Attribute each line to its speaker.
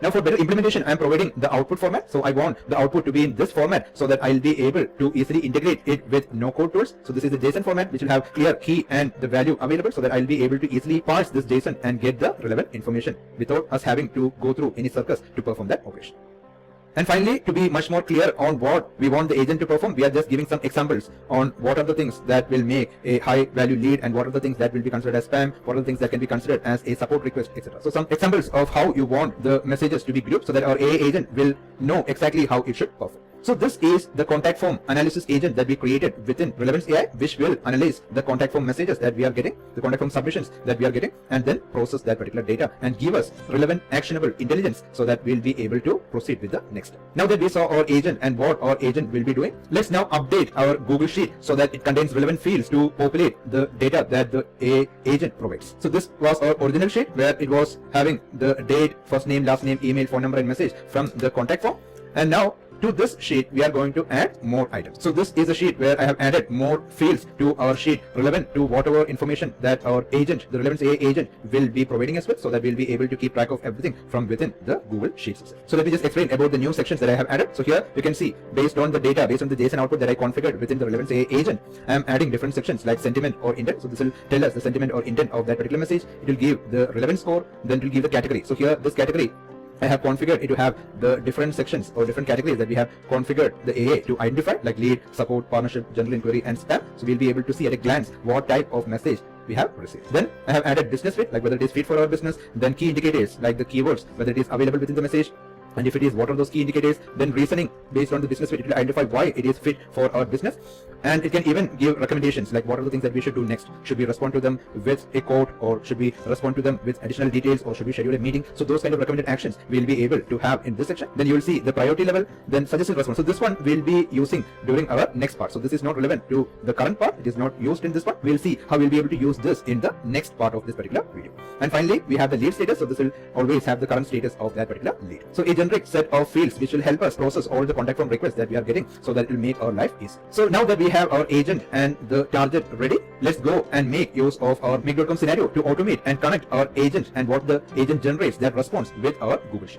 Speaker 1: Now for better implementation, I am providing the output format. So I want the output to be in this format so that I'll be able to easily integrate it with no code tools. So this is the JSON format which will have clear key and the value available so that I'll be able to easily parse this JSON and get the relevant information without us having to go through any circus to perform that operation. And finally, to be much more clear on what we want the agent to perform, we are just giving some examples on what are the things that will make a high value lead and what are the things that will be considered as spam, what are the things that can be considered as a support request, etc. So some examples of how you want the messages to be grouped so that our AI agent will know exactly how it should perform. So this is the contact form analysis agent that we created within Relevance AI, which will analyze the contact form messages that we are getting, the contact form submissions that we are getting, and then process that particular data and give us relevant actionable intelligence so that we'll be able to proceed with the next step. Now that we saw our agent and what our agent will be doing, let's now update our Google Sheet so that it contains relevant fields to populate the data that the AI agent provides. So this was our original sheet where it was having the date, first name, last name, email, phone number, and message from the contact form. And now to this sheet, we are going to add more items. So this is a sheet where I have added more fields to our sheet relevant to whatever information that our agent, the Relevance AI agent, will be providing us with so that we'll be able to keep track of everything from within the Google Sheets itself. So let me just explain about the new sections that I have added. So here you can see based on the data, based on the JSON output that I configured within the Relevance AI agent, I am adding different sections like sentiment or intent. So this will tell us the sentiment or intent of that particular message. It will give the relevance score, then it will give the category. So here this category, I have configured it to have the different sections or different categories that we have configured the AI to identify, like lead, support, partnership, general inquiry, and spam. So we'll be able to see at a glance what type of message we have received. Then I have added business fit, like whether it is fit for our business, then key indicators like the keywords, whether it is available within the message, and if it is, what are those key indicators, then reasoning based on the business fit, it will identify why it is fit for our business, and it can even give recommendations like what are the things that we should do next. Should we respond to them with a quote, or should we respond to them with additional details, or should we schedule a meeting? So those kind of recommended actions we'll be able to have in this section. Then you will see the priority level, then suggested response. So this one we'll be using during our next part. So this is not relevant to the current part, it is not used in this part. We'll see how we'll be able to use this in the next part of this particular video. And finally, we have the lead status. So this will always have the current status of that particular lead. So a generic set of fields which will help us process all the contact form requests that we are getting so that it will make our life easy. So now that we have our agent and the target ready, let's go and make use of our make.com scenario to automate and connect our agent and what the agent generates that response with our Google Sheet.